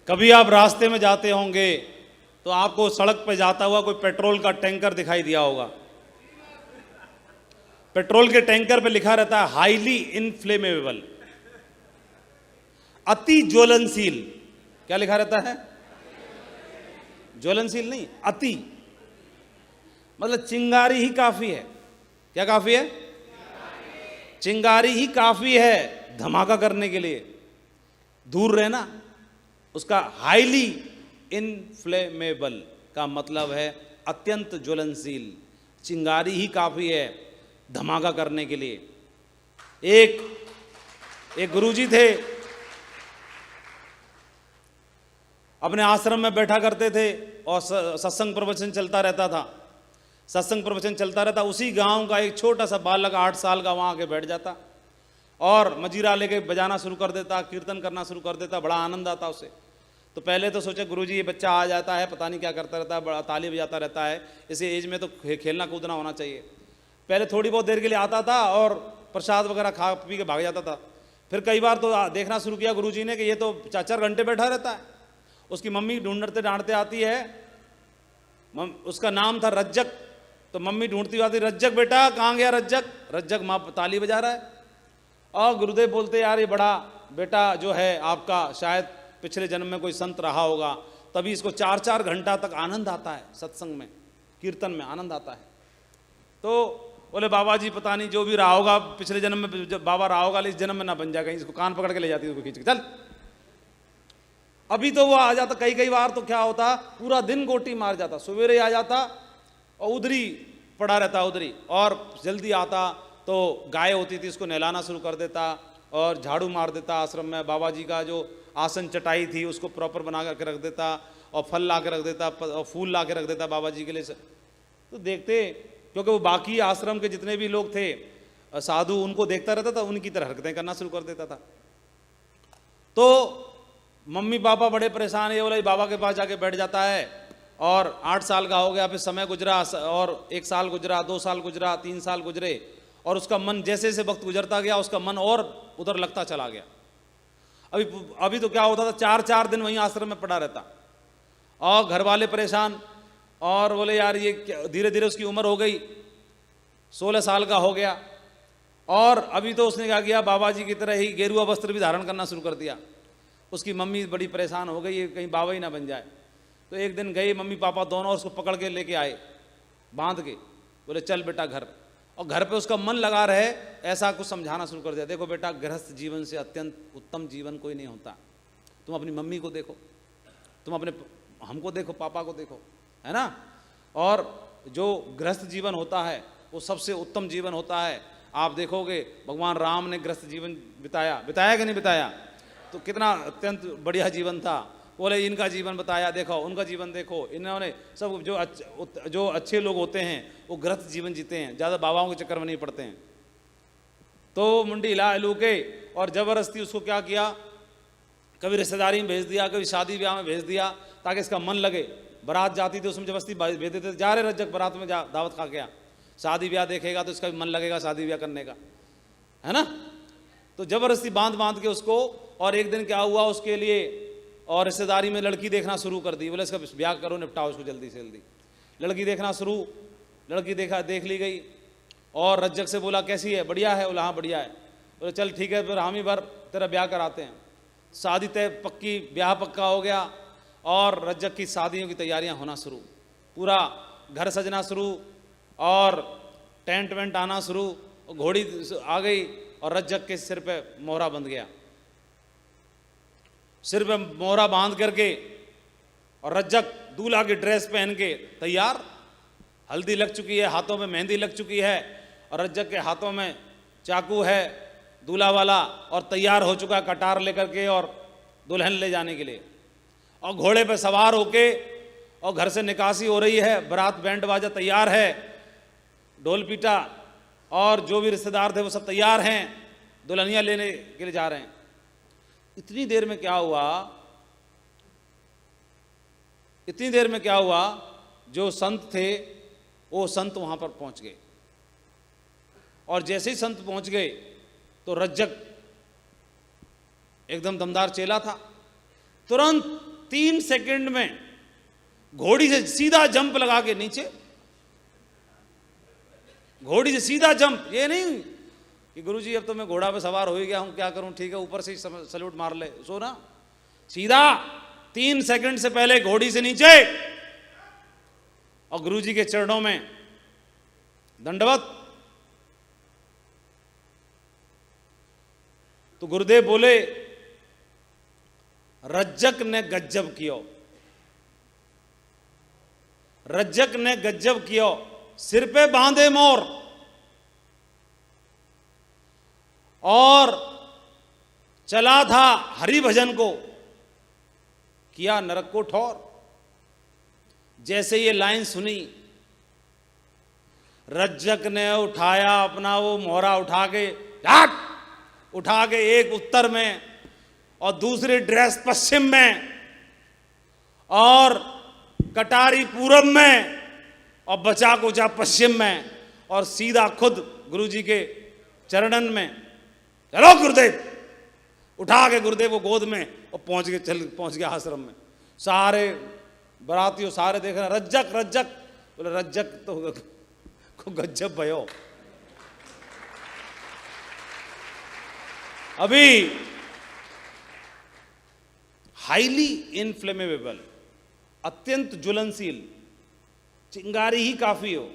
कभी आप रास्ते में जाते होंगे तो आपको सड़क पर जाता हुआ कोई पेट्रोल का टैंकर दिखाई दिया होगा। पेट्रोल के टैंकर पे लिखा रहता है हाईली इनफ्लेमेबल, अति ज्वलनशील। क्या लिखा रहता है? ज्वलनशील नहीं, अति, मतलब चिंगारी ही काफी है। क्या काफी है? चिंगारी ही काफी है धमाका करने के लिए। दूर रहना, उसका हाईली इनफ्लेमेबल का मतलब है अत्यंत ज्वलनशील। चिंगारी ही काफी है धमाका करने के लिए। एक गुरुजी थे, अपने आश्रम में बैठा करते थे और सत्संग प्रवचन चलता रहता था। सत्संग प्रवचन चलता रहता, उसी गांव का एक छोटा सा बालक 8 साल का वहां आके बैठ जाता और मजीरा लेके बजाना शुरू कर देता, कीर्तन करना शुरू कर देता। बड़ा आनंद आता उसे। तो पहले तो सोचे गुरुजी ये बच्चा आ जाता है, पता नहीं क्या करता रहता है, बड़ा ताली बजाता रहता है, इसी एज में तो खेलना कूदना होना चाहिए। पहले थोड़ी बहुत देर के लिए आता था और प्रसाद वगैरह खा पी के भाग जाता था। फिर कई बार तो देखना शुरू किया गुरुजी ने कि ये तो 4-4 घंटे बैठा रहता है। उसकी मम्मी ढूंढते डांटते आती है, उसका नाम था रज्जक। तो मम्मी ढूंढती आती, रज्जक बेटा कहाँ गया रज्जक? रज्जक माँ ताली बजा रहा है। और गुरुदेव बोलते यार ये बड़ा बेटा जो है आपका शायद पिछले जन्म में कोई संत रहा होगा, तभी इसको 4-4 घंटा तक आनंद आता है, सत्संग में कीर्तन में आनंद आता है। तो बोले बाबा जी पता नहीं जो भी रहा होगा पिछले जन्म में, जब बाबा रहा होगा इस जन्म में ना बन जाए कहीं। इसको कान पकड़ के ले जाती है, उसको खींच के चल। अभी तो वो आ जाता, कई बार तो क्या होता पूरा दिन गोटी मार जाता, सवेरे आ जाता और उधरी पड़ा रहता उधरी, और जल्दी आता तो गाय होती थी उसको नहलाना शुरू कर देता और झाड़ू मार देता। आश्रम में बाबा जी का जो आसन चटाई थी उसको प्रॉपर बना करके रख देता और फल ला के रख देता और फूल ला के रख देता बाबा जी के लिए। तो देखते, क्योंकि वो बाकी आश्रम के जितने भी लोग थे साधु, उनको देखता रहता था, उनकी तरह हरकतें करना शुरू कर देता था। तो मम्मी पापा बड़े परेशान, ये बोला बाबा के पास जाके बैठ जाता है। और 8 साल का हो गया, फिर समय गुजरा और 1 साल गुजरा, 2 साल गुजरा, 3 साल गुजरे, और उसका मन जैसे जैसे वक्त गुजरता गया उसका मन और उधर लगता चला गया। अभी तो क्या होता था 4-4 दिन वहीं आश्रम में पड़ा रहता और घर वाले परेशान और बोले यार ये धीरे धीरे उसकी उम्र हो गई, 16 साल का हो गया और अभी तो उसने क्या किया, बाबा जी की तरह ही गेरुआ वस्त्र भी धारण करना शुरू कर दिया। उसकी मम्मी बड़ी परेशान हो गई, कहीं बाबा ही ना बन जाए। तो एक दिन गए मम्मी पापा दोनों और उसको पकड़ के लेके आए, बांध के, बोले चल बेटा घर। और घर पे उसका मन लगा रहे ऐसा कुछ समझाना शुरू कर दिया। देखो बेटा, गृहस्थ जीवन से अत्यंत उत्तम जीवन कोई नहीं होता। तुम अपनी मम्मी को देखो, तुम अपने हमको देखो, पापा को देखो, है ना। और जो गृहस्थ जीवन होता है वो सबसे उत्तम जीवन होता है। आप देखोगे भगवान राम ने गृहस्थ जीवन बिताया कि नहीं बिताया? तो कितना अत्यंत बढ़िया जीवन था। बोले इनका जीवन बताया, देखो उनका जीवन देखो। इन्होंने सब जो अच्छे लोग होते हैं वो गृहस्थ जीवन जीते हैं, ज़्यादा बाबाओं के चक्कर में नहीं पड़ते हैं। तो मुंडी हिला हिलू के और ज़बरदस्ती उसको क्या किया, कभी रिश्तेदारी में भेज दिया, कभी शादी ब्याह में भेज दिया ताकि इसका मन लगे। बारात जाती थी उसमें जबरदस्ती भेज देते, जा रहे रज्जक बारात में, जा दावत खा के आ। शादी ब्याह देखेगा तो इसका भी मन लगेगा शादी ब्याह करने का, है ना। तो जबरदस्ती बांध के उसको। और एक दिन क्या हुआ उसके लिए, और रिश्तेदारी में लड़की देखना शुरू कर दी। बोले इसका ब्याह करो, निपटाओ इसको जल्दी से जल्दी। लड़की देखना शुरू, लड़की देख ली गई और रज्जक से बोला कैसी है, बढ़िया है? बोला हाँ बढ़िया है। बोले चल ठीक है, फिर हम ही भर तेरा ब्याह कराते हैं। शादी तय पक्की, ब्याह पक्का हो गया और रज्जक की शादियों की तैयारियां होना शुरू, पूरा घर सजना शुरू और टेंट वेंट आना शुरू, घोड़ी आ गई और रज्जक के सिर पे मोहरा बंध गया। सिर पे मोहरा बांध करके और रज्जक दूल्हा की ड्रेस पहन के तैयार, हल्दी लग चुकी है, हाथों में मेहंदी लग चुकी है और रज्जक के हाथों में चाकू है दूल्हा वाला और तैयार हो चुका है कटार लेकर के और दुल्हन ले जाने के लिए। और घोड़े पे सवार होके और घर से निकासी हो रही है, बारात बैंड बाजा तैयार है, ढोल पीटा और जो भी रिश्तेदार थे वो सब तैयार हैं, दुल्हनिया लेने के लिए जा रहे हैं। इतनी देर में क्या हुआ, जो संत थे वो संत वहां पर पहुंच गए। और जैसे ही संत पहुंच गए तो रज्जक एकदम दमदार चेला था, तुरंत 3 सेकंड में घोड़ी से सीधा जंप लगा के नीचे, घोड़ी से सीधा जंप। ये नहीं कि गुरुजी अब तो मैं घोड़ा पे सवार हो ही गया हूं, क्या करूं, ठीक है ऊपर से ही सल्यूट मार ले, सो ना, सीधा 3 सेकंड से पहले घोड़ी से नीचे और गुरुजी के चरणों में दंडवत। तो गुरुदेव बोले, रज्जक ने गज्जब कियो, रज्जक ने गज्जब कियो, सिर पे बांधे मोर और चला था हरि भजन को, किया नरक को ठौर। जैसे ये लाइन सुनी, रज्जक ने उठाया अपना वो मोहरा उठा के एक उत्तर में और दूसरी ड्रेस पश्चिम में और कटारी पूरब में और बचा कुचा पश्चिम में और सीधा खुद गुरुजी के चरणन में, चलो गुरुदेव, उठा के गुरुदेव को गोद में और पहुंच गया आश्रम में। सारे बरातियों सारे देख रहे, रज्जक रज्जक, बोले रज्जक तो गज्जब भयो। अभी हाईली इनफ्लेमेबल, अत्यंत ज्वलनशील, चिंगारी ही काफी हो।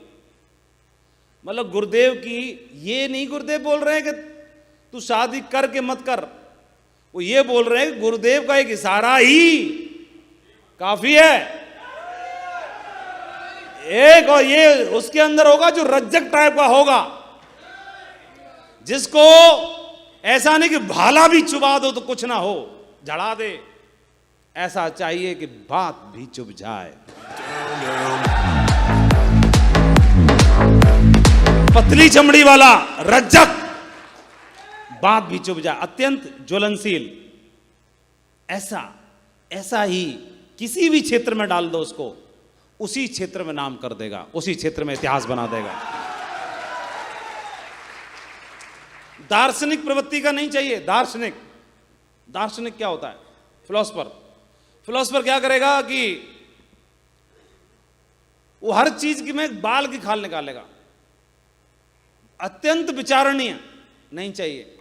मतलब गुरुदेव की, ये नहीं गुरुदेव बोल रहे हैं कि तू शादी कर के मत कर, वो ये बोल रहे हैं कि गुरुदेव का एक इशारा ही काफी है। एक और ये उसके अंदर होगा जो रज्जक टाइप का होगा, जिसको ऐसा नहीं कि भाला भी चुबा दो तो कुछ ना हो, जड़ा दे, ऐसा चाहिए कि बात भी चुभ जाए। पतली चमड़ी वाला रज्जक, बात भी चुभ जाए, अत्यंत ज्वलनशील। ऐसा ही किसी भी क्षेत्र में डाल दो उसको, उसी क्षेत्र में नाम कर देगा, उसी क्षेत्र में इतिहास बना देगा। दार्शनिक प्रवृत्ति का नहीं चाहिए। दार्शनिक क्या होता है? फिलोसफर क्या करेगा कि वो हर चीज की में बाल की खाल निकालेगा। अत्यंत विचारणीय नहीं चाहिए।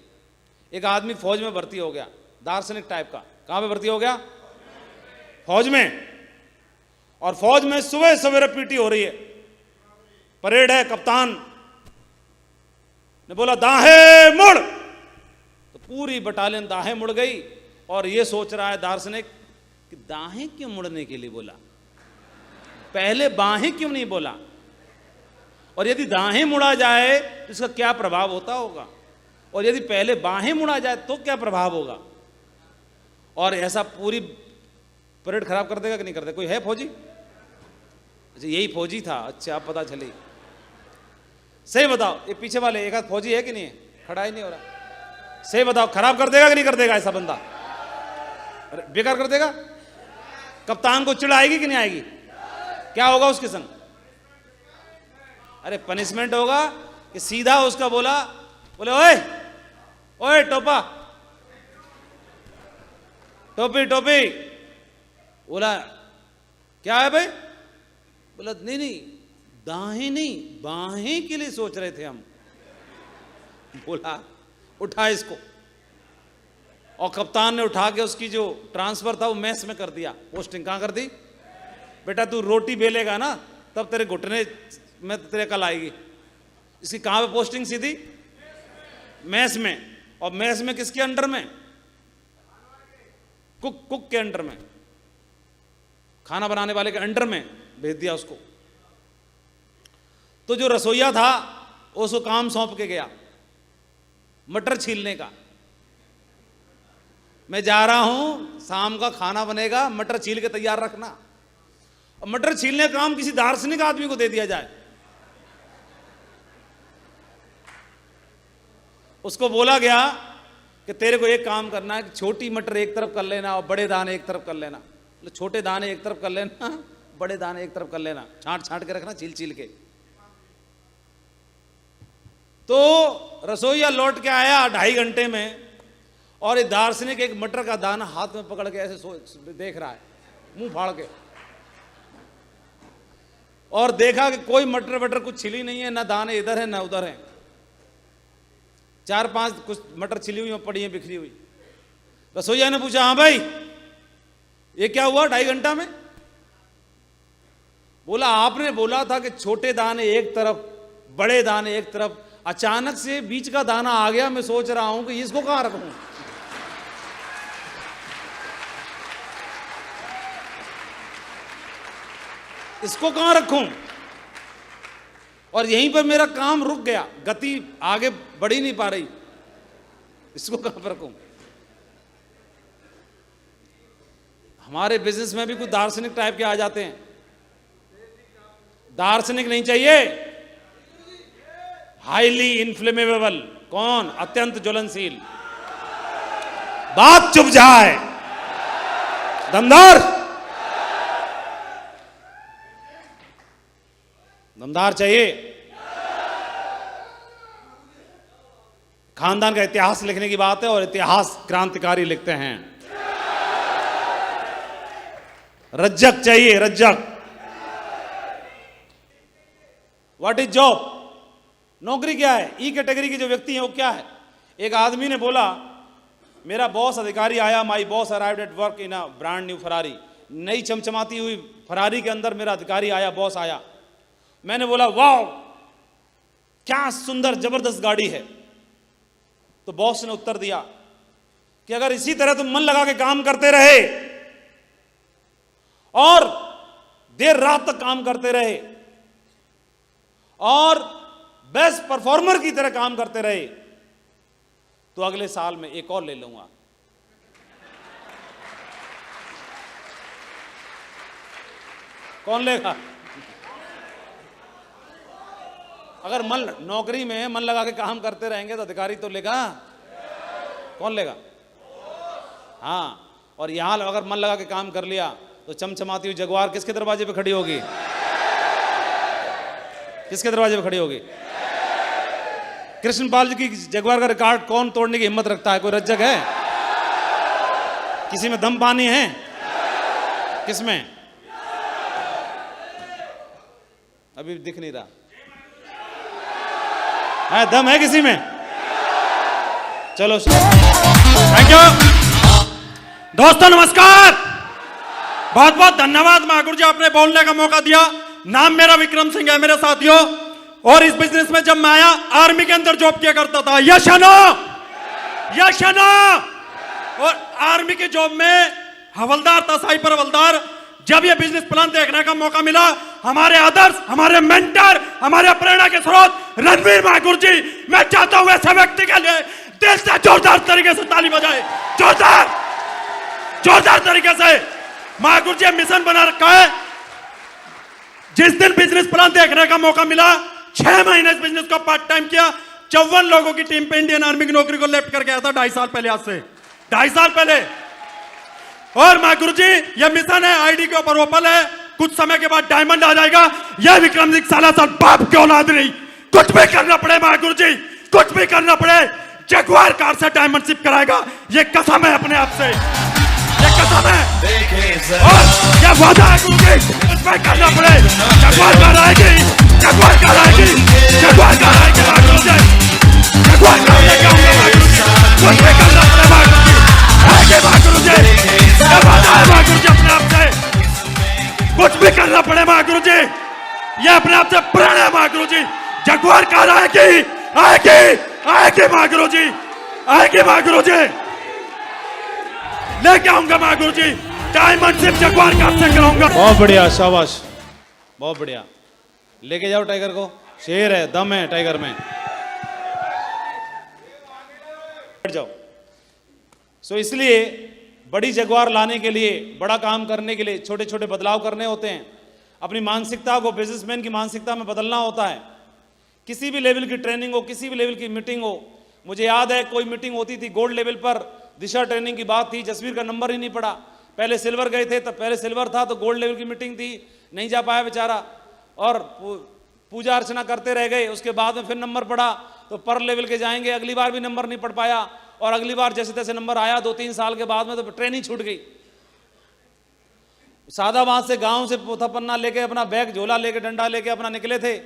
एक आदमी फौज में भर्ती हो गया, दार्शनिक टाइप का। कहां पे भर्ती हो गया? फौज में। और फौज में सुबह सवेरे पीटी हो रही है, परेड है, कप्तान ने बोला दाहे मुड़, तो पूरी बटालियन दाहे मुड़ गई। और ये सोच रहा है दार्शनिक कि दाहें क्यों मुड़ने के लिए बोला, पहले बाहें क्यों नहीं बोला, और यदि दाहें मुड़ा जाए तो इसका क्या प्रभाव होता होगा, और यदि पहले बाहें मुड़ा जाए तो क्या प्रभाव होगा। और ऐसा पूरी परेड खराब कर देगा कि नहीं कर देगा? कोई है फौजी? अच्छा यही फौजी था, अच्छा अब पता चली। सही बताओ, ये पीछे वाले एक आध फौजी है कि नहीं है? खड़ा ही नहीं हो रहा। सही बताओ, खराब कर देगा कि नहीं कर देगा ऐसा बंदा? बेकार कर देगा। कप्तान को चिढ़ आएगी कि नहीं आएगी? क्या होगा उसके संग? अरे पनिशमेंट होगा कि सीधा उसका बोले ओए टोपा, टोपी। बोला क्या है भाई? बोला नहीं दाहें नहीं बाहें के लिए सोच रहे थे हम। बोला उठा इसको। और कप्तान ने उठा के उसकी जो ट्रांसफर था वो मैस में कर दिया। पोस्टिंग कहां कर दी? बेटा तू रोटी बेलेगा ना तब तेरे घुटने में तेरे कल आएगी। इसकी कहां पे पोस्टिंग? सीधी मैस में। और मैस में किसके अंडर में? कुक के अंडर में, खाना बनाने वाले के अंडर में भेज दिया उसको। तो जो रसोईया था उसको काम सौंप के गया मटर छीलने का। मैं जा रहा हूं, शाम का खाना बनेगा, मटर छील के तैयार रखना। और मटर छीलने का काम किसी दार्शनिक आदमी को दे दिया जाए। उसको बोला गया कि तेरे को एक काम करना है कि छोटी मटर एक तरफ कर लेना और बड़े दाने एक तरफ कर लेना। छोटे दाने एक तरफ कर लेना, बड़े दाने एक तरफ कर लेना, छांट के रखना छील के। तो रसोईया लौट के आया 2.5 घंटे में, और ये दार्शनिक एक मटर का दाना हाथ में पकड़ के ऐसे देख रहा है। मुंह फाड़ के, और देखा कि कोई मटर वटर कुछ छिली नहीं है, ना दाने इधर है ना उधर है, 4-5 कुछ मटर छिली हुई पड़ी है, बिखरी हुई। रसोईया ने पूछा, हाँ भाई ये क्या हुआ 2.5 घंटा में? बोला आपने बोला था कि छोटे दाने एक तरफ, बड़े दाने एक तरफ, अचानक से बीच का दाना आ गया, मैं सोच रहा हूं कि इसको कहां रखूं। इसको कहां रखूं? और यहीं पर मेरा काम रुक गया, गति आगे बढ़ ही नहीं पा रही, इसको कहां पर रखूं? हमारे बिजनेस में भी कुछ दार्शनिक टाइप के आ जाते हैं। दार्शनिक नहीं चाहिए, हाईली इन्फ्लेमेबल। कौन? अत्यंत ज्वलनशील, बात चुप जाए, दमदार, दमदार चाहिए। खानदान का इतिहास लिखने की बात है, और इतिहास क्रांतिकारी लिखते हैं। रज्जक चाहिए, रज्जक। What is job? नौकरी क्या है? ई कैटेगरी के जो व्यक्ति हैं वो क्या है? एक आदमी ने बोला, मेरा बॉस अधिकारी आया, my boss arrived at work in a brand new Ferrari. नई चमचमाती हुई फरारी के अंदर मेरा अधिकारी आया, बॉस आया। मैंने बोला वाह क्या सुंदर जबरदस्त गाड़ी है। तो बॉस ने उत्तर दिया कि अगर इसी तरह तुम मन लगा के काम करते रहे और देर रात तक काम करते रहे और बेस्ट परफॉर्मर की तरह काम करते रहे, तो अगले साल में एक और ले लूंगा। कौन लेगा? अगर नौकरी में मन लगा के काम करते रहेंगे तो अधिकारी तो लेगा। कौन लेगा? हाँ, और यहां अगर मन लगा के काम कर लिया तो चमचमाती हुई जगुआर किसके दरवाजे पे खड़ी होगी? किसके दरवाजे पे खड़ी होगी? कृष्णपाल जी की जगुआर का रिकॉर्ड कौन तोड़ने की हिम्मत रखता है? कोई रज्जक है? किसी में दम पानी है? किसमें? अभी दिख नहीं रहा है, दम है किसी में? चलो, थैंक यू दोस्तों, नमस्कार। बहुत बहुत धन्यवाद महागुरु जी, आपने बोलने का मौका दिया। नाम मेरा विक्रम सिंह है मेरे साथियों, और इस बिजनेस में जब मैं आया आर्मी के अंदर जॉब किया करता था। यशनो यशनो, और आर्मी के जॉब में हवलदार था, साइपर हवलदार। जब ये बिजनेस प्लान देखने का मौका मिला, हमारे आदर्श, हमारे मेंटर, हमारे प्रेरणा के स्रोत रणवीर महागुरु जी, मैं चाहता हूं ऐसे व्यक्ति के लिए दिल से जोरदार तरीके से ताली बजाए। जोरदार जोरदार तरीके से। महागुरु जी मिशन बना रखा है। जिस दिन बिजनेस प्लान देखने का मौका मिला, 6 महीने इस बिजनेस को पार्ट टाइम किया। 54 लोगों की टीम पे इंडियन आर्मी की नौकरी को लेफ्ट करके आया था 2.5 साल पहले, आज से 2.5 साल पहले। और महागुरु जी ये मिशन है, आईडी के ऊपर ओपल है, कुछ समय के बाद डायमंड आ जाएगा। यह विक्रम सिंह साला साल बाप की औलाद नहीं, कुछ भी करना पड़े महागुरु जी, कुछ भी करना पड़े, जगुआर कार से डायमंड शिप कराएगा। ये कसम है अपने आप से, ये कसम है, और क्या वादा है गुरु जी, कुछ भी करना पड़े, जगुआर कार आएगी, जगुआर कार आएगी, जगुआर कार आएगी महागुरु जी, जगुआर कार लेके आऊंगा महागुरु जी, कुछ भी करना पड़े महागुरु जी, आएगी महागुरु जी, क्या वादा है महागुरु जी अपने आप से, कुछ भी करना पड़े महागुरु जी, ये अपने आप से प्रण है महागुरु जी। जगुआर कार आएगी, आएगी, आएगी महागुरु जी, आएगी महागुरु जी, लेके आऊंगा महागुरु जी, डायमंड शिप जगुआर कार से कराऊंगा। बहुत बढ़िया, शाबाश, बहुत बढ़िया। लेके जाओ टाइगर को, शेर है, दम है टाइगर में। बैठ जाओ। सो इसलिए बड़ी जगुआर लाने के लिए, बड़ा काम करने के लिए छोटे छोटे बदलाव करने होते हैं। अपनी मानसिकता को बिजनेसमैन की मानसिकता में बदलना होता है। किसी भी लेवल की ट्रेनिंग हो, किसी भी लेवल की मीटिंग हो, मुझे याद है कोई मीटिंग होती थी गोल्ड लेवल पर, दिशा ट्रेनिंग की बात थी, जसवीर का नंबर ही नहीं पड़ा। पहले सिल्वर गए थे, तब पहले सिल्वर था तो गोल्ड लेवल की मीटिंग थी, नहीं जा पाया बेचारा, और पूजा अर्चना करते रह गए। उसके बाद में फिर नंबर पड़ा तो पर लेवल के जाएंगे, अगली बार भी नंबर नहीं पढ़ पाया, और अगली बार जैसे तैसे नंबर आया 2-3 साल के बाद में तो ट्रेनिंग छूट गई। सादाबाद से गांव से पोथा पन्ना लेके अपना बैग झोला लेके डंडा लेके अपना निकले थे,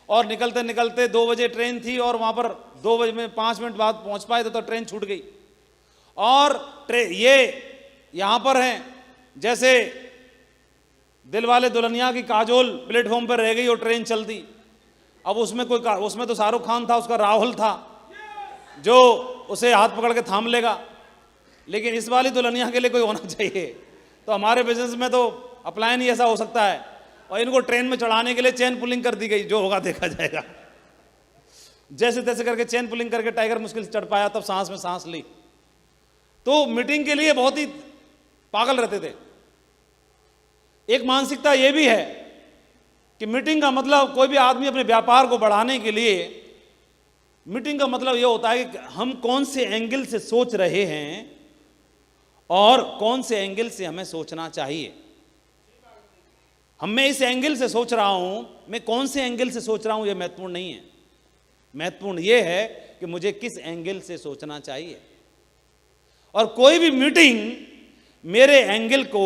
और निकलते निकलते 2 बजे ट्रेन थी, और वहां पर 2 बजे में 5 मिनट बाद पहुंच पाए तो ट्रेन छूट गई। और ये यहां पर हैं, जैसे दिलवाले दुल्हनिया की काजोल प्लेटफॉर्म पर रह गई और ट्रेन चलती। अब उसमें उसमें तो शाहरुख खान था, उसका राहुल था जो उसे हाथ पकड़ के थाम लेगा, लेकिन इस वाली दुल्हनिया के लिए कोई होना चाहिए। तो हमारे बिजनेस में तो अपलायन ही ऐसा हो सकता है, और इनको ट्रेन में चढ़ाने के लिए चेन पुलिंग कर दी गई, जो होगा देखा जाएगा। जैसे तैसे करके चेन पुलिंग करके टाइगर मुश्किल से चढ़ पाया, तब सांस में सांस ली। तो मीटिंग के लिए बहुत ही पागल रहते थे। एक मानसिकता यह भी है कि मीटिंग का मतलब, कोई भी आदमी अपने व्यापार को बढ़ाने के लिए मीटिंग का मतलब यह होता है कि हम कौन से एंगल से सोच रहे हैं और कौन से एंगल से हमें सोचना चाहिए। मैं इस एंगल से सोच रहा हूं, मैं कौन से एंगल से सोच रहा हूं, यह महत्वपूर्ण नहीं है। महत्वपूर्ण यह है कि मुझे किस एंगल से सोचना चाहिए। और कोई भी मीटिंग मेरे एंगल को,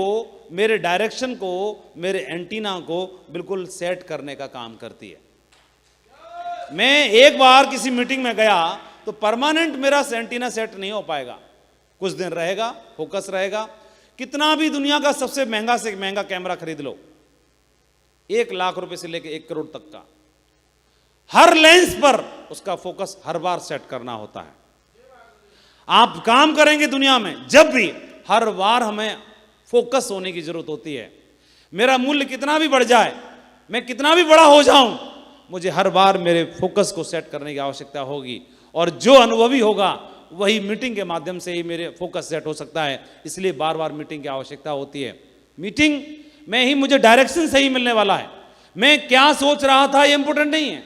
मेरे डायरेक्शन को, मेरे एंटीना को बिल्कुल सेट करने का काम करती है। मैं एक बार किसी मीटिंग में गया तो परमानेंट मेरा एंटीना सेट नहीं हो पाएगा, कुछ दिन रहेगा, फोकस रहेगा। कितना भी दुनिया का सबसे महंगा से महंगा कैमरा खरीद लो, 1 लाख रुपए से लेकर 1 करोड़ तक का, हर लेंस पर उसका फोकस हर बार सेट करना होता है। आप काम करेंगे दुनिया में जब भी, हर बार हमें फोकस होने की जरूरत होती है। मेरा मूल्य कितना भी बढ़ जाए, मैं कितना भी बड़ा हो जाऊं, मुझे हर बार मेरे फोकस को सेट करने की आवश्यकता होगी। और जो अनुभवी होगा वही मीटिंग के माध्यम से ही मेरे फोकस सेट हो सकता है। इसलिए बार बार मीटिंग की आवश्यकता होती है। मीटिंग में ही मुझे डायरेक्शन सही मिलने वाला है। मैं क्या सोच रहा था ये इंपॉर्टेंट नहीं है,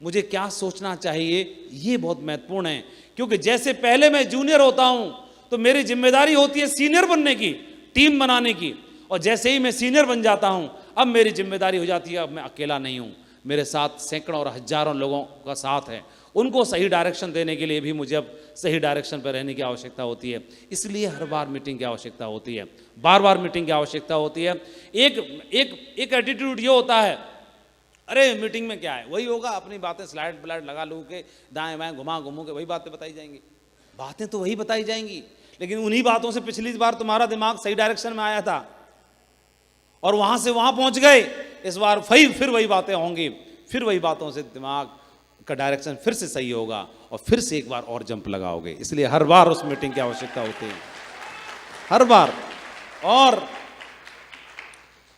मुझे क्या सोचना चाहिए ये बहुत महत्वपूर्ण है। क्योंकि जैसे पहले मैं जूनियर होता हूं तो मेरी जिम्मेदारी होती है सीनियर बनने की, टीम बनाने की, और जैसे ही मैं सीनियर बन जाता हूं अब मेरी जिम्मेदारी हो जाती है, अब मैं अकेला नहीं हूं, मेरे साथ सैकड़ों और हजारों लोगों का साथ है। उनको सही डायरेक्शन देने के लिए भी मुझे अब सही डायरेक्शन पर रहने की आवश्यकता होती है। इसलिए हर बार मीटिंग की आवश्यकता होती है, बार बार मीटिंग की आवश्यकता होती है। एक एटीट्यूड ये होता है, अरे मीटिंग में क्या है, वही होगा, अपनी बातें स्लाइड प्लाइड लगा लू के दाएं बाएं घुमा घुमू के वही बातें बताई जाएंगी। बातें तो वही बताई जाएंगी, लेकिन उन्हीं बातों से पिछली बार तुम्हारा दिमाग सही डायरेक्शन में आया था और वहां से वहां पहुंच गए। इस बार फिर वही बातें होंगी, फिर वही बातों से दिमाग का डायरेक्शन फिर से सही होगा और फिर से एक बार और जंप लगाओगे। इसलिए हर बार उस मीटिंग की आवश्यकता होती है, हर बार। और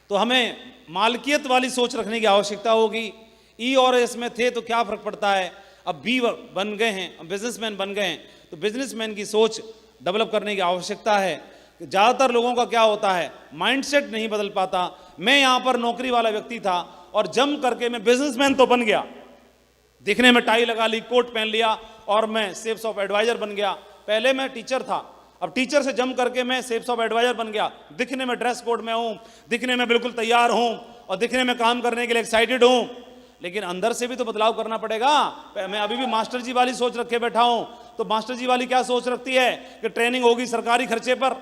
तो हमें मालकियत वाली सोच रखने की आवश्यकता होगी। ई और एस में थे तो क्या फर्क पड़ता है, अब बी बन गए हैं, अब बिजनेसमैन बन गए हैं, तो बिजनेसमैन की सोच डेवलप करने की आवश्यकता है। ज़्यादातर लोगों का क्या होता है, माइंडसेट नहीं बदल पाता। मैं यहाँ पर नौकरी वाला व्यक्ति था और जम करके मैं बिजनेसमैन तो बन गया, दिखने में टाई लगा ली, कोट पहन लिया और मैं सेल्स ऑफ एडवाइजर बन गया। पहले मैं टीचर था, अब टीचर से जम करके मैं सेल्स ऑफ एडवाइजर बन गया। दिखने में ड्रेस कोड में हूँ, दिखने में बिल्कुल तैयार हूँ और दिखने में काम करने के लिए एक्साइटेड हूँ, लेकिन अंदर से भी तो बदलाव करना पड़ेगा। मैं अभी भी मास्टर जी वाली सोच रखे बैठा हूँ। तो मास्टर जी वाली क्या सोच रखती है कि ट्रेनिंग होगी सरकारी खर्चे पर,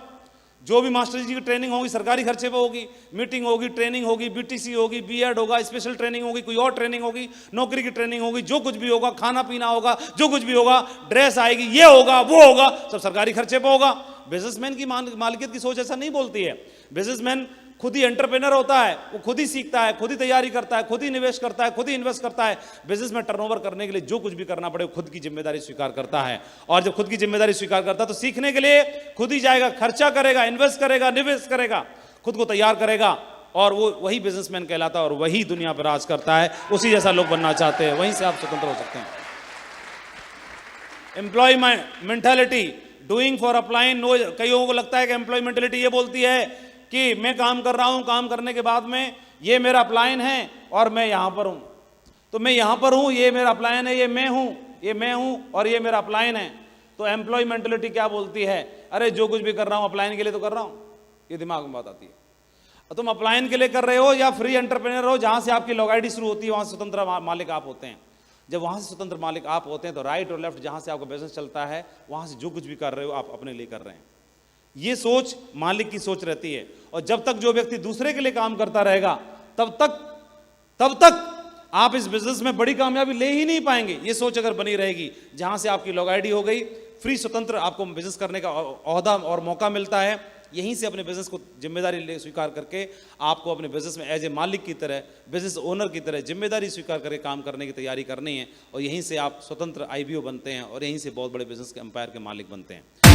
जो भी मास्टर जी की ट्रेनिंग होगी सरकारी खर्चे पर होगी, मीटिंग होगी, ट्रेनिंग होगी, बीटीसी होगी, बीएड होगा, स्पेशल ट्रेनिंग होगी, कोई और ट्रेनिंग होगी, नौकरी की ट्रेनिंग होगी, जो कुछ भी होगा, खाना पीना होगा, जो कुछ भी होगा, ड्रेस आएगी, ये होगा वो होगा, सब सरकारी खर्चे पर होगा। बिजनेसमैन की मालिकियत की सोच ऐसा नहीं बोलती है। बिजनेसमैन खुद ही एंटरप्रेन्योर होता है, वो खुद ही सीखता है, खुद ही तैयारी करता है, खुद ही निवेश करता है, खुद ही इन्वेस्ट करता है। बिजनेस में टर्नओवर करने के लिए जो कुछ भी करना पड़े खुद की जिम्मेदारी स्वीकार करता है। और जब खुद की जिम्मेदारी स्वीकार करता है तो सीखने के लिए खुद ही जाएगा, खर्चा करेगा, इन्वेस्ट करेगा, निवेश करेगा, खुद को तैयार करेगा, और वो वही बिजनेसमैन कहलाता है और वही दुनिया पर राज करता है। उसी जैसा लोग बनना चाहते हैं, वहीं से आप स्वतंत्र हो सकते हैं। Employ mentality, doing for applying no. कई लोगों को लगता है कि एम्प्लॉय मेंटालिटी ये बोलती है कि मैं काम कर रहा हूं, काम करने के बाद में ये मेरा अपलायन है और मैं यहां पर हूं, तो मैं यहां पर हूं, ये मेरा अपलायन है, ये मैं हूं और ये मेरा अपलायन है। तो एम्प्लॉय मेंटालिटी क्या बोलती है, अरे जो कुछ भी कर रहा हूं अपलायन के लिए तो कर रहा हूं, ये दिमाग में बात आती है। और तुम अपलायन के लिए कर रहे हो या फ्री एंटरप्रेन्योर हो, जहां से आपकी लॉग आईडी शुरू होती है वहां स्वतंत्र मालिक आप होते हैं। जब वहां से स्वतंत्र मालिक आप होते हैं तो राइट और लेफ्ट जहां से आपका बिजनेस चलता है वहां से जो कुछ भी कर रहे हो आप अपने लिए कर रहे हैं। ये सोच मालिक की सोच रहती है। और जब तक जो व्यक्ति दूसरे के लिए काम करता रहेगा तब तक आप इस बिजनेस में बड़ी कामयाबी ले ही नहीं पाएंगे। ये सोच अगर बनी रहेगी, जहां से आपकी लॉग आईडी हो गई, फ्री स्वतंत्र आपको बिजनेस करने का ओहदा और मौका मिलता है, यहीं से अपने बिजनेस को जिम्मेदारी स्वीकार करके आपको अपने बिजनेस में एज ए मालिक की तरह, बिजनेस ओनर की तरह जिम्मेदारी स्वीकार करके काम करने की तैयारी करनी है। और यहीं से आप स्वतंत्र आईबीओ बनते हैं और यहीं से बहुत बड़े बिजनेस के एम्पायर के मालिक बनते हैं।